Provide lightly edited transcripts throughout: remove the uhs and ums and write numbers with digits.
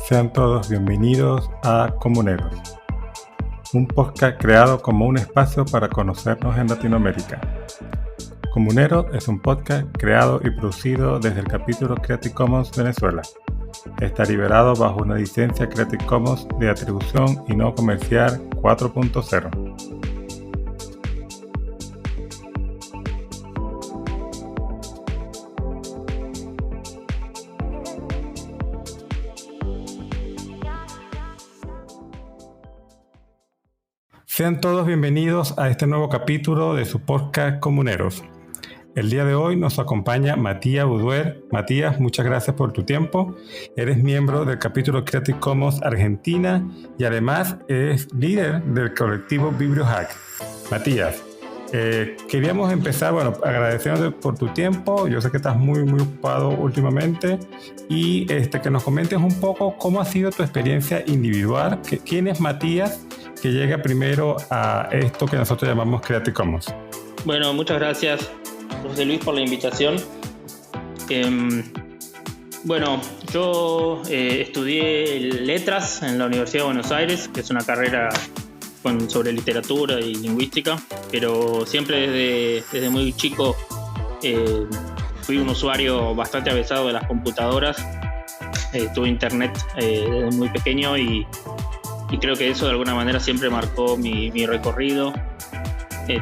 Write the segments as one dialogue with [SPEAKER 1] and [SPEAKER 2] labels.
[SPEAKER 1] Sean todos bienvenidos a Comuneros, un podcast creado como un espacio para conocernos en Latinoamérica. Comuneros es un podcast creado y producido desde el capítulo Creative Commons Venezuela. Está liberado bajo una licencia Creative Commons de atribución y no comercial 4.0. Sean todos bienvenidos a este nuevo capítulo de su podcast Comuneros. El día de hoy nos acompaña Matías Buduer. Matías, muchas gracias por tu tiempo. Eres miembro del capítulo Creative Commons Argentina y además eres líder del colectivo BiblioHack. Matías, queríamos empezar, agradeciéndote por tu tiempo. Yo sé que estás muy ocupado últimamente y que nos comentes un poco cómo ha sido tu experiencia individual. ¿Quién es Matías que llega primero a esto que nosotros llamamos Creative Commons?
[SPEAKER 2] Bueno, muchas gracias, José Luis, por la invitación. Yo estudié letras en la Universidad de Buenos Aires, que es una carrera sobre literatura y lingüística, pero siempre desde muy chico fui un usuario bastante avesado de las computadoras. Tuve internet desde muy pequeño y creo que eso de alguna manera siempre marcó mi recorrido.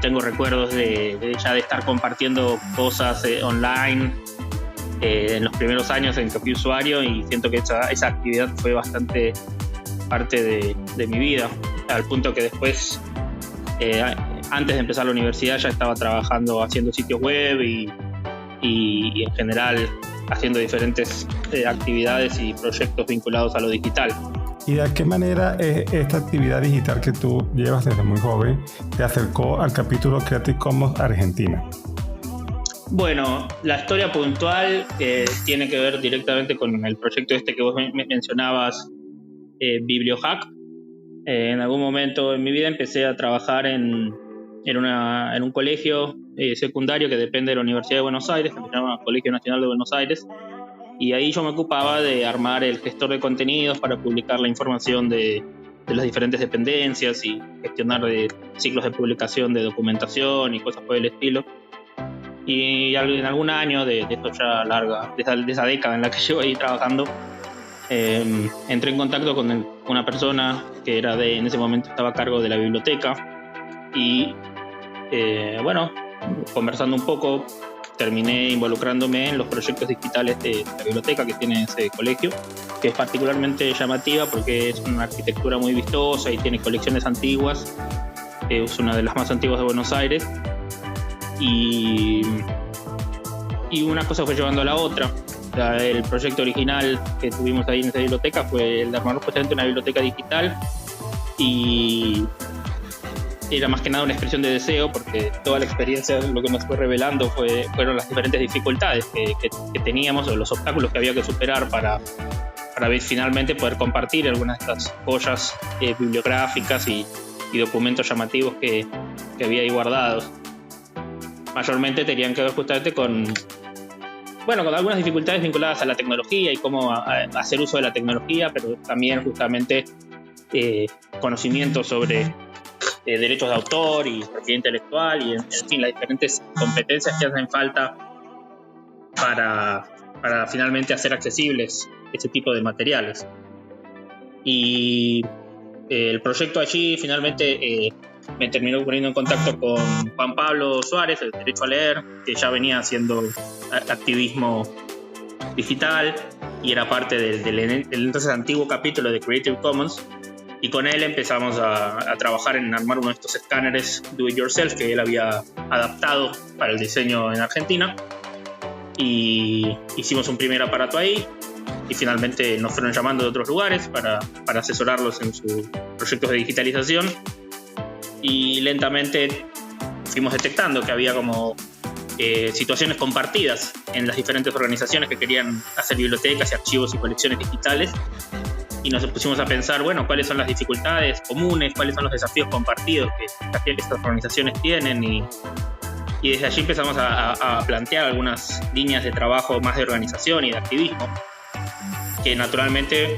[SPEAKER 2] Tengo recuerdos de estar compartiendo cosas online en los primeros años en que fui usuario, y siento que esa actividad fue bastante parte de mi vida, al punto que después, antes de empezar la universidad, ya estaba trabajando haciendo sitios web y en general haciendo diferentes actividades y proyectos vinculados a lo digital.
[SPEAKER 1] ¿Y de qué manera esta actividad digital que tú llevas desde muy joven te acercó al capítulo Creative Commons Argentina?
[SPEAKER 2] Bueno, la historia puntual tiene que ver directamente con el proyecto que vos mencionabas, BiblioHack. En algún momento en mi vida empecé a trabajar en un colegio secundario que depende de la Universidad de Buenos Aires, que se llama Colegio Nacional de Buenos Aires. Y ahí yo me ocupaba de armar el gestor de contenidos para publicar la información de las diferentes dependencias y gestionar ciclos de publicación de documentación y cosas por el estilo. Y en algún año de esto ya larga, de esa década en la que llevo ahí trabajando, entré en contacto con una persona que en ese momento estaba a cargo de la biblioteca y conversando un poco, terminé involucrándome en los proyectos digitales de la biblioteca que tiene ese colegio, que es particularmente llamativa porque es una arquitectura muy vistosa y tiene colecciones antiguas. Es una de las más antiguas de Buenos Aires, y una cosa fue llevando a la otra. El proyecto original que tuvimos ahí en esa biblioteca fue el de armar justamente una biblioteca digital, y era más que nada una expresión de deseo, porque toda la experiencia lo que nos fue revelando fueron las diferentes dificultades que teníamos, o los obstáculos que había que superar para finalmente poder compartir algunas de estas joyas bibliográficas y documentos llamativos que había ahí guardados. Mayormente tenían que ver justamente con algunas dificultades vinculadas a la tecnología y cómo hacer uso de la tecnología, pero también justamente conocimientos sobre derechos de autor y propiedad intelectual y en fin, las diferentes competencias que hacen falta para finalmente hacer accesibles ese tipo de materiales. Y el proyecto allí finalmente me terminó poniendo en contacto con Juan Pablo Suárez, el Derecho a Leer, que ya venía haciendo activismo digital y era parte del entonces antiguo capítulo de Creative Commons. Y con él empezamos a trabajar en armar uno de estos escáneres do it yourself que él había adaptado para el diseño en Argentina. Y hicimos un primer aparato ahí, y finalmente nos fueron llamando de otros lugares para asesorarlos en sus proyectos de digitalización. Y lentamente fuimos detectando que había como situaciones compartidas en las diferentes organizaciones que querían hacer bibliotecas y archivos y colecciones digitales. Y nos pusimos a pensar, cuáles son las dificultades comunes, cuáles son los desafíos compartidos que estas organizaciones tienen, y desde allí empezamos a plantear algunas líneas de trabajo más de organización y de activismo. que naturalmente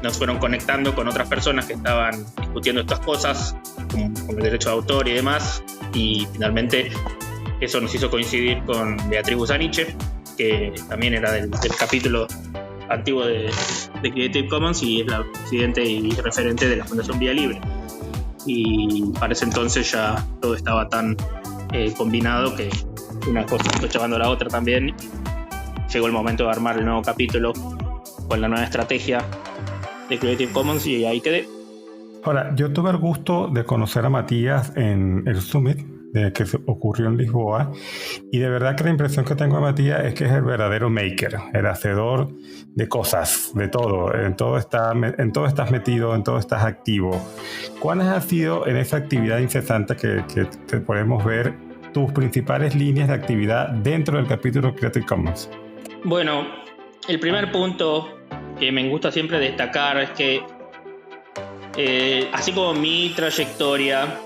[SPEAKER 2] nos fueron conectando con otras personas que estaban discutiendo estas cosas, como el derecho de autor y demás, y finalmente eso nos hizo coincidir con Beatriz Busaniche, que también era del capítulo antiguo de Creative Commons y es la presidente y referente de la Fundación Vía Libre. Y para ese entonces ya todo estaba tan combinado que una cosa fue llevando a la otra también. Llegó el momento de armar el nuevo capítulo con la nueva estrategia de Creative Commons y ahí quedé.
[SPEAKER 1] Ahora, yo tuve el gusto de conocer a Matías en el Summit que se ocurrió en Lisboa, y de verdad que la impresión que tengo de Matías es que es el verdadero maker, el hacedor de cosas, de todo. En todo estás metido, en todo estás activo. ¿Cuáles han sido en esa actividad incesante que podemos ver tus principales líneas de actividad dentro del capítulo Creative Commons?
[SPEAKER 2] Bueno, el primer punto que me gusta siempre destacar es que así como mi trayectoria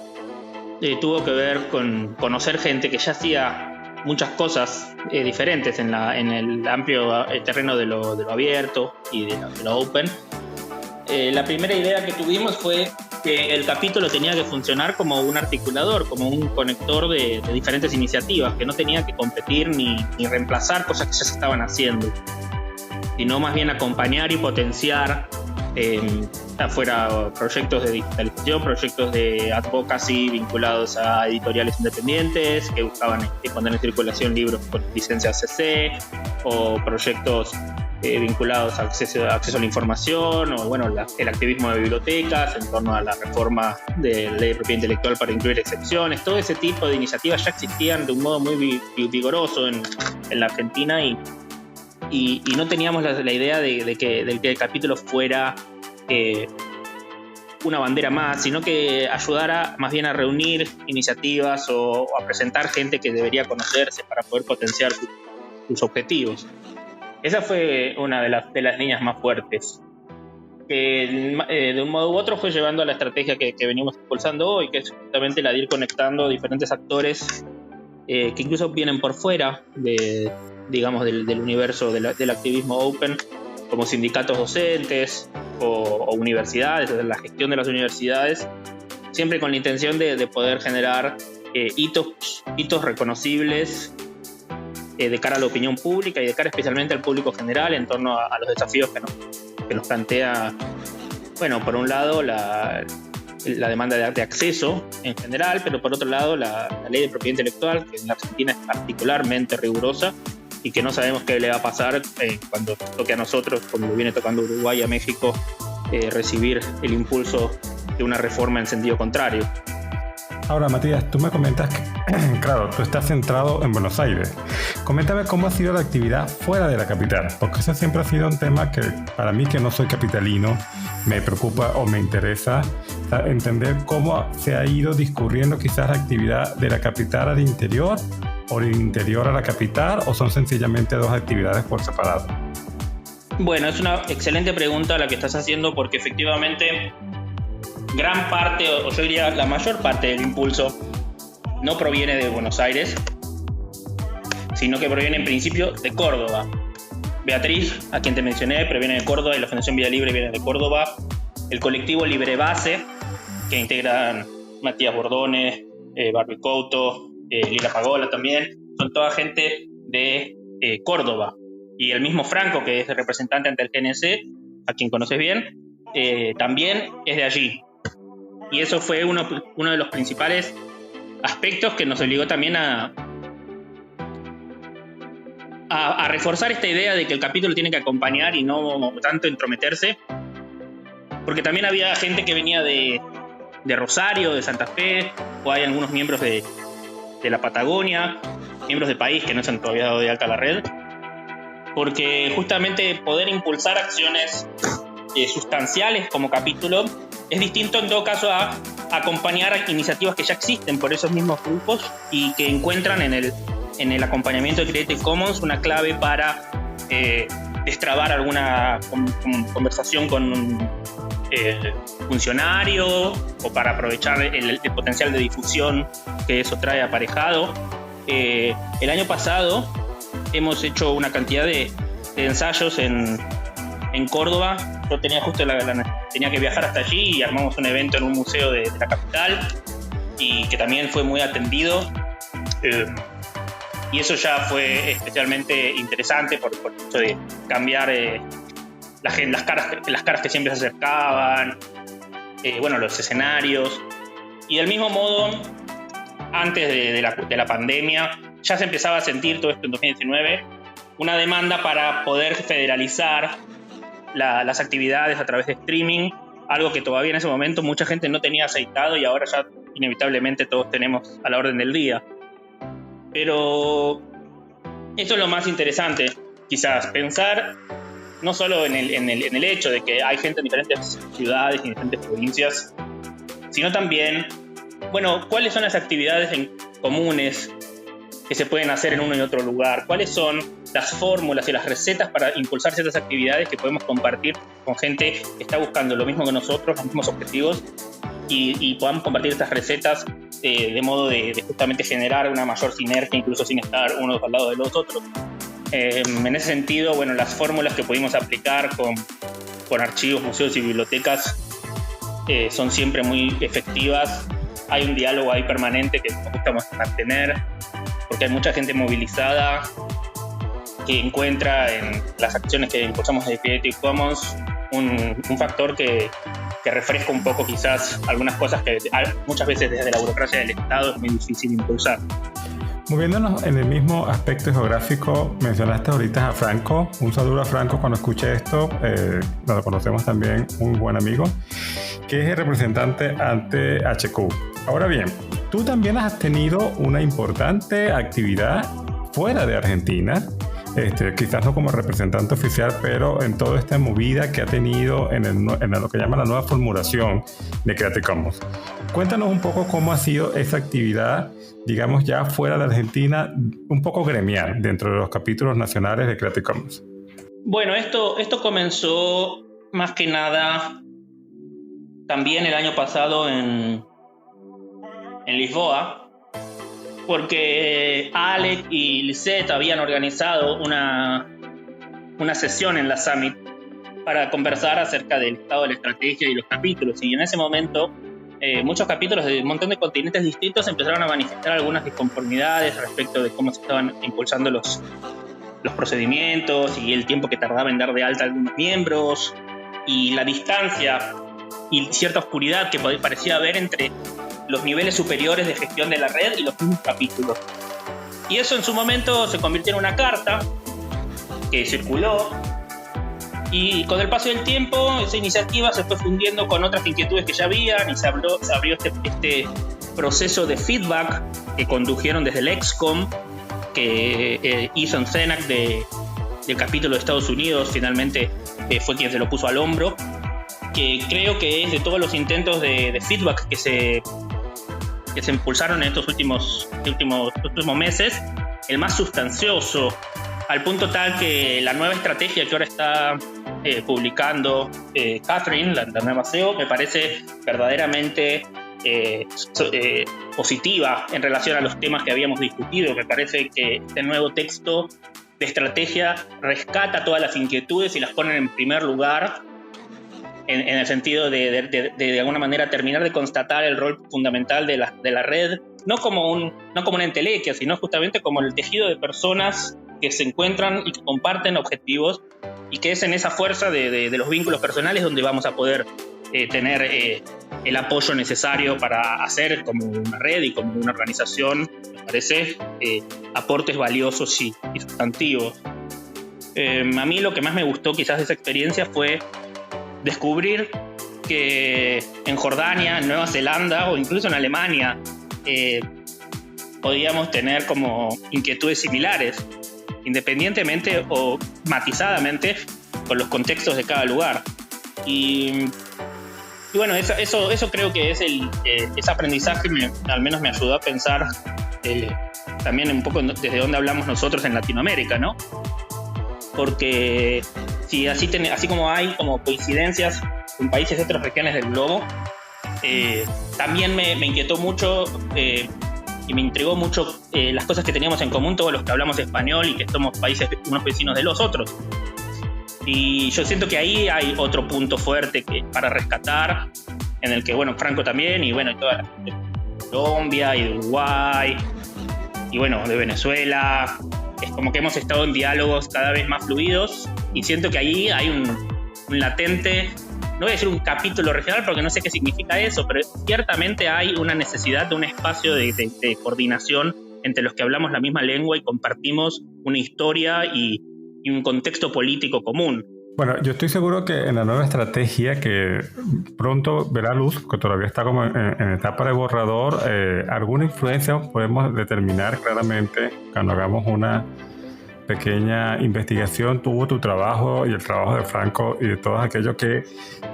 [SPEAKER 2] tuvo que ver con conocer gente que ya hacía muchas cosas diferentes en el amplio terreno de lo abierto y de lo open. La primera idea que tuvimos fue que el capítulo tenía que funcionar como un articulador, como un conector de diferentes iniciativas, que no tenía que competir ni reemplazar cosas que ya se estaban haciendo, sino más bien acompañar y potenciar afuera proyectos de digitalización, proyectos de advocacy vinculados a editoriales independientes que buscaban poner en circulación libros con licencia CC, o proyectos vinculados a acceso a la información, o bueno, el activismo de bibliotecas en torno a la reforma de la ley de propiedad intelectual para incluir excepciones. Todo ese tipo de iniciativas ya existían de un modo muy vigoroso en la Argentina, y no teníamos la idea de que el capítulo fuera una bandera más, sino que ayudara más bien a reunir iniciativas o a presentar gente que debería conocerse para poder potenciar sus objetivos. Esa fue una de las líneas más fuertes, que de un modo u otro fue llevando a la estrategia que venimos impulsando hoy, que es justamente la de ir conectando diferentes actores que incluso vienen por fuera del universo del activismo open, como sindicatos docentes o universidades, desde la gestión de las universidades, siempre con la intención de poder generar hitos reconocibles de cara a la opinión pública y de cara especialmente al público general en torno a los desafíos que nos plantea, bueno, por un lado la demanda de acceso en general, pero por otro lado la ley de propiedad intelectual, que en la Argentina es particularmente rigurosa y que no sabemos qué le va a pasar cuando toque a nosotros, como viene tocando Uruguay, a México, recibir el impulso de una reforma en sentido contrario.
[SPEAKER 1] Ahora, Matías, tú me comentas que, claro, tú estás centrado en Buenos Aires. Coméntame cómo ha sido la actividad fuera de la capital, porque eso siempre ha sido un tema que para mí, que no soy capitalino, me preocupa o me interesa entender cómo se ha ido discurriendo quizás la actividad de la capital al interior o del interior a la capital, o son sencillamente dos actividades por separado.
[SPEAKER 2] Bueno, es una excelente pregunta la que estás haciendo, porque efectivamente gran parte, o yo diría la mayor parte del impulso no proviene de Buenos Aires, sino que proviene en principio de Córdoba. Beatriz, a quien te mencioné, proviene de Córdoba, y la Fundación Vía Libre viene de Córdoba. El colectivo Libre Base, que integran Matías Bordone, Barbie Couto, Lila Pagola también, son toda gente de Córdoba. Y el mismo Franco, que es el representante ante el GNC, a quien conoces bien, también es de allí. Y eso fue uno de los principales aspectos que nos obligó también a reforzar esta idea de que el capítulo tiene que acompañar y no tanto entrometerse, porque también había gente que venía de Rosario, de Santa Fe, o hay algunos miembros de la Patagonia, miembros del país que no se han todavía dado de alta a la red, porque justamente poder impulsar acciones sustanciales como capítulo es distinto en todo caso a acompañar iniciativas que ya existen por esos mismos grupos y que encuentran en el acompañamiento de Creative Commons una clave para destrabar alguna conversación con un funcionario, o para aprovechar el potencial de difusión que eso trae aparejado. El año pasado hemos hecho una cantidad de ensayos en en Córdoba. Yo tenía justo tenía que viajar hasta allí y armamos un evento en un museo de la capital y que también fue muy atendido. Y eso ya fue especialmente interesante por el hecho de cambiar las caras que siempre se acercaban, los escenarios. Y del mismo modo, antes de la pandemia, ya se empezaba a sentir todo esto en 2019, una demanda para poder federalizar las actividades a través de streaming, algo que todavía en ese momento mucha gente no tenía aceitado y ahora ya inevitablemente todos tenemos a la orden del día. Pero esto es lo más interesante, quizás, pensar no solo en el hecho de que hay gente en diferentes ciudades y en diferentes provincias, sino también, cuáles son las actividades comunes que se pueden hacer en uno y otro lugar, cuáles son las fórmulas y las recetas para impulsar ciertas actividades que podemos compartir con gente que está buscando lo mismo que nosotros, los mismos objetivos, y podamos compartir estas recetas de modo de justamente generar una mayor sinergia, incluso sin estar unos al lado de los otros. En ese sentido, las fórmulas que pudimos aplicar con archivos, museos y bibliotecas son siempre muy efectivas. Hay un diálogo ahí permanente que nos gusta mantener, porque hay mucha gente movilizada que encuentra en las acciones que impulsamos de Creative Commons un factor que refresca un poco quizás algunas cosas que muchas veces desde la burocracia del Estado es muy difícil impulsar.
[SPEAKER 1] Moviéndonos en el mismo aspecto geográfico, mencionaste ahorita a Franco. Un saludo a Franco cuando escuche esto. Lo conocemos también, un buen amigo, que es el representante ante HQ. Ahora bien, tú también has tenido una importante actividad fuera de Argentina, quizás no como representante oficial, pero en toda esta movida que ha tenido en lo que llama la nueva formulación de Creative Commons. Cuéntanos un poco cómo ha sido esa actividad, digamos ya fuera de Argentina, un poco gremial dentro de los capítulos nacionales de Creative Commons.
[SPEAKER 2] Bueno, esto comenzó más que nada también el año pasado en Lisboa, porque Alec y Lisette habían organizado una sesión en la Summit para conversar acerca del estado de la estrategia y los capítulos. Y en ese momento, muchos capítulos de un montón de continentes distintos empezaron a manifestar algunas disconformidades respecto de cómo se estaban impulsando los procedimientos y el tiempo que tardaba en dar de alta a algunos miembros y la distancia y cierta oscuridad que parecía haber entre los niveles superiores de gestión de la red y los mismos capítulos. Y eso en su momento se convirtió en una carta que circuló, y con el paso del tiempo esa iniciativa se fue fundiendo con otras inquietudes que ya habían y se abrió este proceso de feedback que condujeron desde el ExCom, que Ethan Cenac del capítulo de Estados Unidos finalmente fue quien se lo puso al hombro, que creo que es de todos los intentos de feedback que se impulsaron en estos últimos meses, el más sustancioso, al punto tal que la nueva estrategia que ahora está publicando Catherine, la nueva CEO, me parece verdaderamente positiva en relación a los temas que habíamos discutido. Me parece que este nuevo texto de estrategia rescata todas las inquietudes y las pone en primer lugar, en el sentido de alguna manera terminar de constatar el rol fundamental de la red, no como una entelequia, sino justamente como el tejido de personas que se encuentran y que comparten objetivos, y que es en esa fuerza de los vínculos personales donde vamos a poder tener el apoyo necesario para hacer como una red y como una organización, me parece, aportes valiosos y sustantivos. A mí lo que más me gustó quizás de esa experiencia fue descubrir que en Jordania, en Nueva Zelanda o incluso en Alemania podíamos tener como inquietudes similares, independientemente o matizadamente con los contextos de cada lugar. Y bueno, eso creo que es ese aprendizaje al menos me ayudó a pensar también un poco desde dónde hablamos nosotros en Latinoamérica, ¿no? Porque si así como hay como coincidencias en países de otras regiones del globo, también me inquietó mucho y me intrigó mucho las cosas que teníamos en común todos los que hablamos español y que somos países unos vecinos de los otros. Y yo siento que ahí hay otro punto fuerte para rescatar, en el que, bueno, Franco también, y bueno, toda la gente de Colombia y de Uruguay, y bueno, de Venezuela. Es como que hemos estado en diálogos cada vez más fluidos, y siento que ahí hay un latente, no voy a decir un capítulo regional porque no sé qué significa eso, pero ciertamente hay una necesidad de un espacio de coordinación entre los que hablamos la misma lengua y compartimos una historia y un contexto político común.
[SPEAKER 1] Bueno, yo estoy seguro que en la nueva estrategia que pronto verá luz, que todavía está como en etapa de borrador, alguna influencia podemos determinar claramente cuando hagamos una pequeña investigación. Tuvo tu trabajo y el trabajo de Franco y de todos aquellos que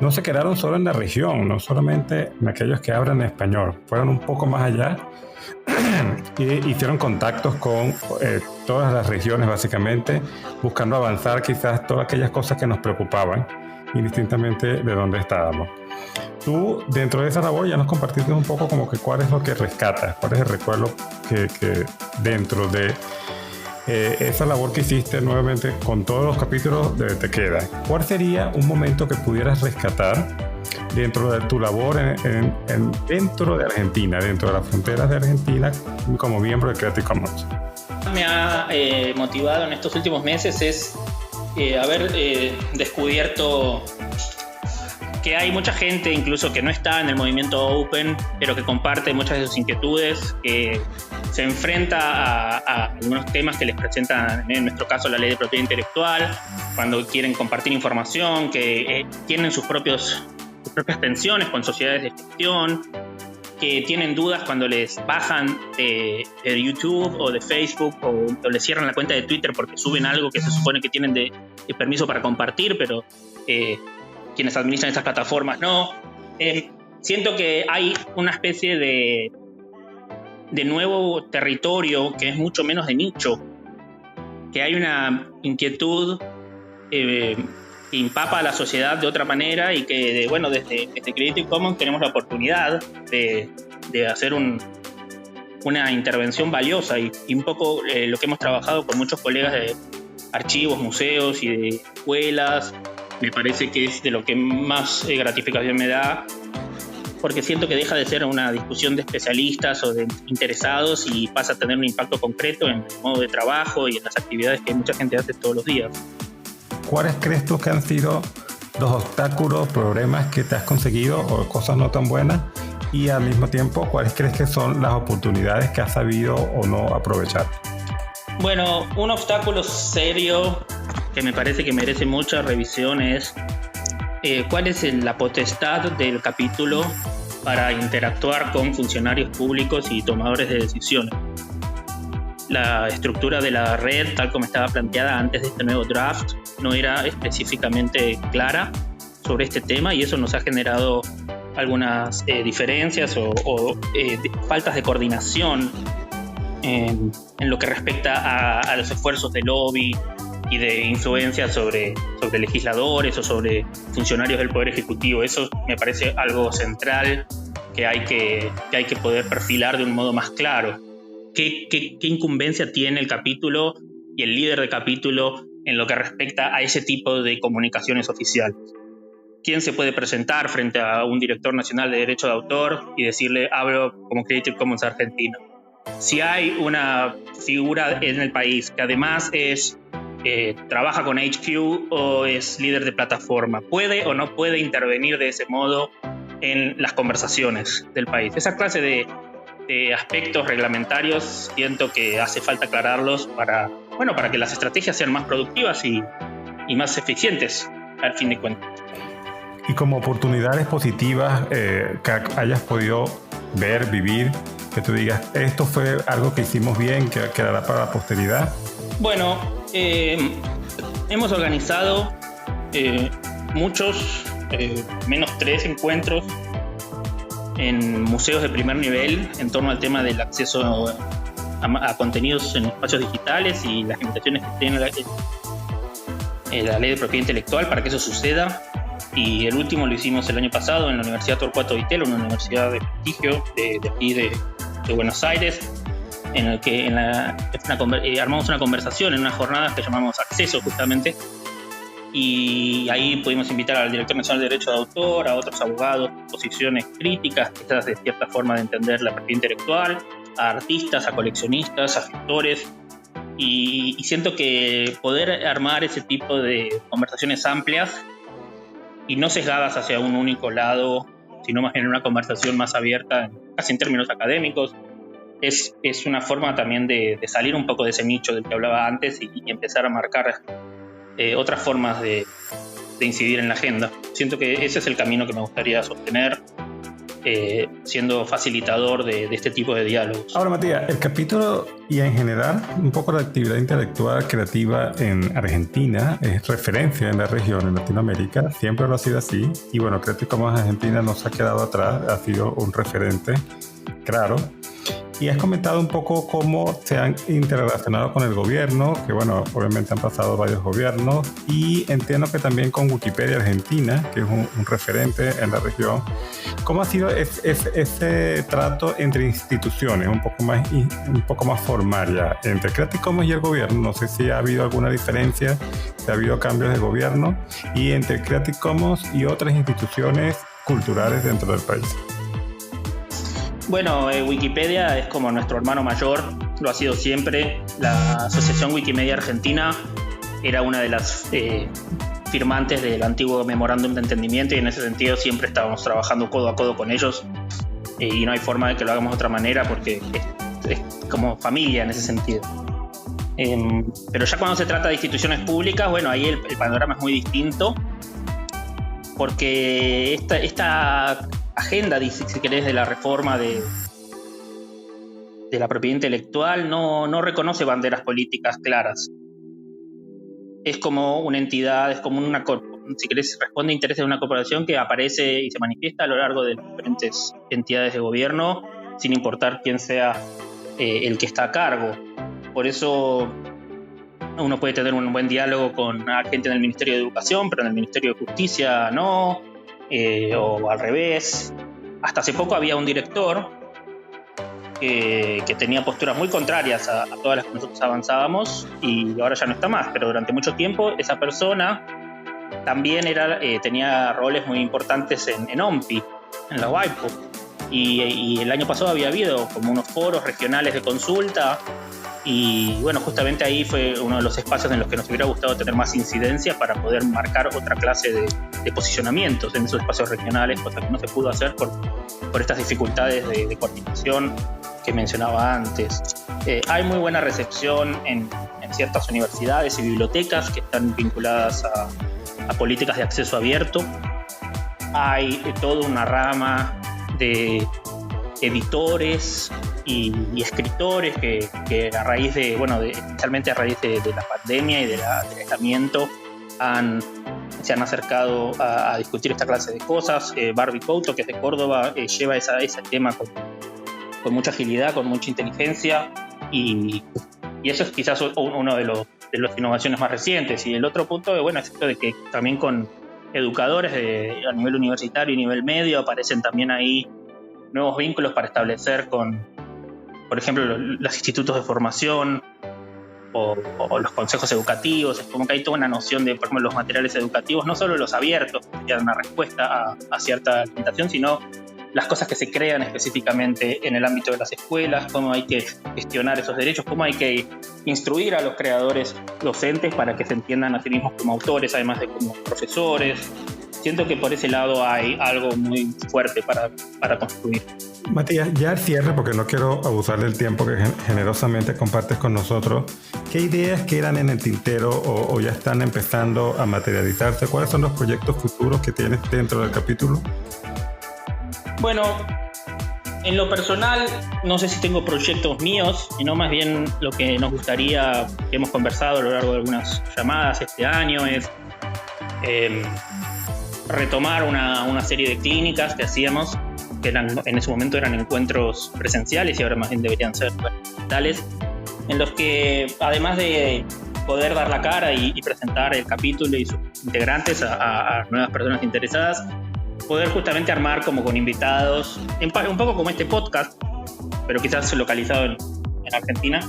[SPEAKER 1] no se quedaron solo en la región, no solamente en aquellos que hablan español, fueron un poco más allá y hicieron contactos con todas las regiones básicamente, buscando avanzar quizás todas aquellas cosas que nos preocupaban, indistintamente de dónde estábamos. Tú, dentro de esa labor, ya nos compartiste un poco como que cuál es lo que rescatas, cuál es el recuerdo que dentro de esa labor que hiciste nuevamente con todos los capítulos de Te Queda. ¿Cuál sería un momento que pudieras rescatar dentro de tu labor dentro de Argentina, dentro de las fronteras de Argentina, como miembro de Creative Commons?
[SPEAKER 2] Me ha motivado en estos últimos meses es haber descubierto que hay mucha gente incluso que no está en el movimiento Open, pero que comparte muchas de sus inquietudes, que se enfrenta a algunos temas que les presentan, en nuestro caso, la ley de propiedad intelectual, cuando quieren compartir información, que tienen sus propias tensiones con sociedades de gestión, que tienen dudas cuando les bajan de YouTube o de Facebook o les cierran la cuenta de Twitter porque suben algo que se supone que tienen de permiso para compartir, pero quienes administran esas plataformas no. Siento que hay una especie de nuevo territorio que es mucho menos de nicho, que hay una inquietud que empapa a la sociedad de otra manera y que, bueno, desde Creative Commons tenemos la oportunidad de hacer una intervención valiosa y un poco lo que hemos trabajado con muchos colegas de archivos, museos y de escuelas. Me parece que es de lo que más gratificación me da, porque siento que deja de ser una discusión de especialistas o de interesados y pasa a tener un impacto concreto en el modo de trabajo y en las actividades que mucha gente hace todos los días.
[SPEAKER 1] ¿Cuáles crees tú que han sido los obstáculos, problemas que te has conseguido o cosas no tan buenas? Y al mismo tiempo, ¿cuáles crees que son las oportunidades que has sabido o no aprovechar?
[SPEAKER 2] Bueno, un obstáculo serio que me parece que merece mucha revisión es cuál es la potestad del capítulo para interactuar con funcionarios públicos y tomadores de decisiones. La estructura de la red, tal como estaba planteada antes de este nuevo draft, no era específicamente clara sobre este tema y eso nos ha generado algunas diferencias o faltas de coordinación en lo que respecta a los esfuerzos de lobby y de influencia sobre legisladores o sobre funcionarios del Poder Ejecutivo. Eso me parece algo central que hay que poder perfilar de un modo más claro. ¿Qué incumbencia tiene el capítulo y el líder de capítulo en lo que respecta a ese tipo de comunicaciones oficiales? ¿Quién se puede presentar frente a un director nacional de derecho de autor y decirle hablo como Creative Commons Argentina? Si hay una figura en el país que además trabaja con HQ o es líder de plataforma, ¿puede o no puede intervenir de ese modo en las conversaciones del país? Esa clase de aspectos reglamentarios siento que hace falta aclararlos para que las estrategias sean más productivas y más eficientes al fin de cuentas.
[SPEAKER 1] Y como oportunidades positivas que hayas podido ver, vivir, que tú digas, esto fue algo que hicimos bien, que quedará para la posteridad.
[SPEAKER 2] Bueno, hemos organizado muchos, menos 3 encuentros en museos de primer nivel en torno al tema del acceso a contenidos en espacios digitales y las limitaciones que tiene la ley de propiedad intelectual para que eso suceda. Y el último lo hicimos el año pasado en la Universidad Torcuato Di Tello, una universidad de prestigio de aquí de Buenos Aires, en el que armamos una conversación en unas jornadas que llamamos Acceso justamente, y ahí pudimos invitar al director nacional de Derecho de Autor, a otros abogados, posiciones críticas, quizás de cierta forma de entender la propiedad intelectual, a artistas, a coleccionistas, a gestores, y siento que poder armar ese tipo de conversaciones amplias y no sesgadas hacia un único lado, sino más bien una conversación más abierta, casi en términos académicos, es una forma también de salir un poco de ese nicho del que hablaba antes y empezar a marcar otras formas de incidir en la agenda. Siento que ese es el camino que me gustaría sostener, siendo facilitador de este tipo de diálogos.
[SPEAKER 1] Ahora, Matías, el capítulo y en general un poco la actividad intelectual creativa en Argentina es referencia en la región, en Latinoamérica, siempre lo ha sido así, y bueno, Creative Commons Argentina no se ha quedado atrás, ha sido un referente, claro. Y has comentado un poco cómo se han interrelacionado con el gobierno, que bueno, obviamente han pasado varios gobiernos, y entiendo que también con Wikipedia Argentina, que es un referente en la región. ¿Cómo ha sido ese trato entre instituciones, un poco más formal ya, entre Creative Commons y el gobierno? No sé si ha habido alguna diferencia, si ha habido cambios de gobierno, y entre Creative Commons y otras instituciones culturales dentro del país.
[SPEAKER 2] Bueno, Wikipedia es como nuestro hermano mayor, lo ha sido siempre. La Asociación Wikimedia Argentina era una de las firmantes del antiguo memorándum de entendimiento, y en ese sentido siempre estábamos trabajando codo a codo con ellos, y no hay forma de que lo hagamos de otra manera porque es como familia en ese sentido. Pero ya cuando se trata de instituciones públicas, bueno, ahí el panorama es muy distinto, porque esta agenda, si querés, de la reforma de la propiedad intelectual no reconoce banderas políticas claras. Es como una entidad, es como si querés, responde a intereses de una corporación que aparece y se manifiesta a lo largo de diferentes entidades de gobierno, sin importar quién sea el que está a cargo. Por eso uno puede tener un buen diálogo con gente en el Ministerio de Educación, pero en el Ministerio de Justicia no, o al revés. Hasta hace poco había un director que tenía posturas muy contrarias a todas las que nosotros avanzábamos, y ahora ya no está más, pero durante mucho tiempo esa persona también tenía roles muy importantes en OMPI, en la WIPO, y el año pasado había habido como unos foros regionales de consulta, y bueno, justamente ahí fue uno de los espacios en los que nos hubiera gustado tener más incidencia para poder marcar otra clase de posicionamientos en esos espacios regionales, cosa que no se pudo hacer por estas dificultades de coordinación que mencionaba antes. Hay muy buena recepción en ciertas universidades y bibliotecas que están vinculadas a políticas de acceso abierto. Hay toda una rama de editores y escritores que a raíz especialmente a raíz de la pandemia y del aislamiento se han acercado a discutir esta clase de cosas. Barbie Couto, que es de Córdoba, lleva ese tema con mucha agilidad, con mucha inteligencia, y eso es quizás uno de las innovaciones más recientes. Y el otro punto es esto de que también con educadores a nivel universitario y nivel medio aparecen también ahí nuevos vínculos para establecer por ejemplo, los institutos de formación o los consejos educativos. Es como que hay toda una noción de, por ejemplo, los materiales educativos, no solo los abiertos, que dan una respuesta a cierta limitación, sino las cosas que se crean específicamente en el ámbito de las escuelas, cómo hay que gestionar esos derechos, cómo hay que instruir a los creadores docentes para que se entiendan a sí mismos como autores, además de como profesores. Siento que por ese lado hay algo muy fuerte para construir.
[SPEAKER 1] Matías, ya al cierre, porque no quiero abusar del tiempo que generosamente compartes con nosotros, ¿qué ideas quedan en el tintero o ya están empezando a materializarse? ¿Cuáles son los proyectos futuros que tienes dentro del capítulo?
[SPEAKER 2] Bueno, en lo personal, no sé si tengo proyectos míos, sino más bien lo que nos gustaría, que hemos conversado a lo largo de algunas llamadas este año, es retomar una serie de clínicas que hacíamos, que en ese momento eran encuentros presenciales y ahora más bien deberían ser digitales, en los que además de poder dar la cara y presentar el capítulo y sus integrantes a nuevas personas interesadas, poder justamente armar como con invitados, un poco como este podcast, pero quizás localizado en Argentina,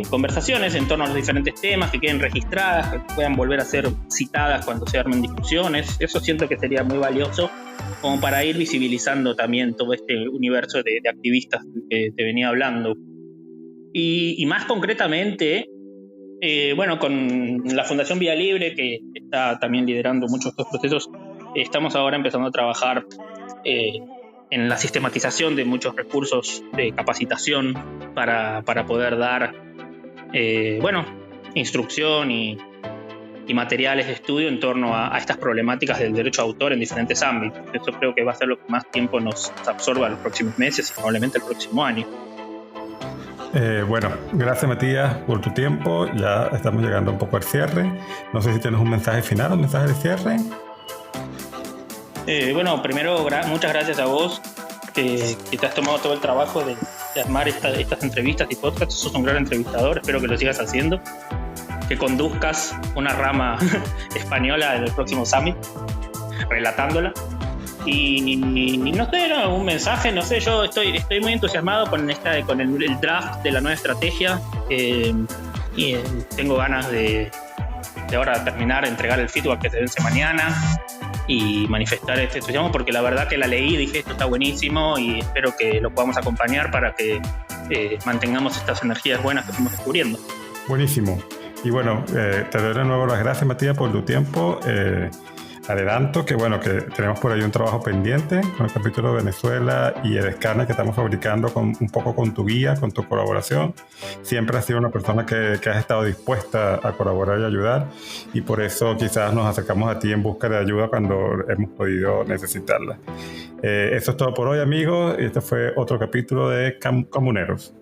[SPEAKER 2] conversaciones en torno a los diferentes temas, que queden registradas, que puedan volver a ser citadas cuando se armen discusiones. Eso siento que sería muy valioso como para ir visibilizando también todo este universo de activistas que te venía hablando. Y más concretamente, bueno, con la Fundación Vía Libre, que está también liderando muchos de estos procesos, estamos ahora empezando a trabajar en la sistematización de muchos recursos de capacitación para poder dar, bueno, instrucción y materiales de estudio en torno a estas problemáticas del derecho a autor en diferentes ámbitos. Eso creo que va a ser lo que más tiempo nos absorba los próximos meses y probablemente el próximo año.
[SPEAKER 1] Bueno, gracias Matías por tu tiempo. Ya estamos llegando un poco al cierre. No sé si tienes un mensaje final, un mensaje de cierre.
[SPEAKER 2] Bueno, primero muchas gracias a vos que te has tomado todo el trabajo de armar estas entrevistas y podcasts. Sos un gran entrevistador, espero que lo sigas haciendo, que conduzcas una rama española del próximo Summit, relatándola. Y no sé, ¿no? Un mensaje, no sé, yo estoy muy entusiasmado con el draft de la nueva estrategia, y tengo ganas de ahora terminar, entregar el feedback que se vence mañana y manifestar este entusiasmo, porque la verdad que la leí y dije esto está buenísimo y espero que lo podamos acompañar para que mantengamos estas energías buenas que estamos descubriendo.
[SPEAKER 1] Buenísimo. Y bueno, te doy de nuevo las gracias, Matías, por tu tiempo. Adelanto que bueno, que tenemos por ahí un trabajo pendiente con el capítulo de Venezuela y el escáner que estamos fabricando un poco con tu guía, con tu colaboración. Siempre has sido una persona que has estado dispuesta a colaborar y ayudar, y por eso quizás nos acercamos a ti en busca de ayuda cuando hemos podido necesitarla. Eso es todo por hoy, amigos. Este fue otro capítulo de Comuneros.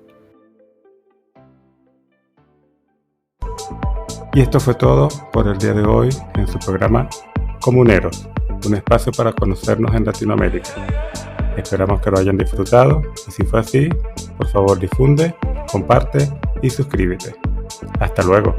[SPEAKER 1] Y esto fue todo por el día de hoy en su programa Comuneros, un espacio para conocernos en Latinoamérica. Esperamos que lo hayan disfrutado, y si fue así, por favor difunde, comparte y suscríbete. Hasta luego.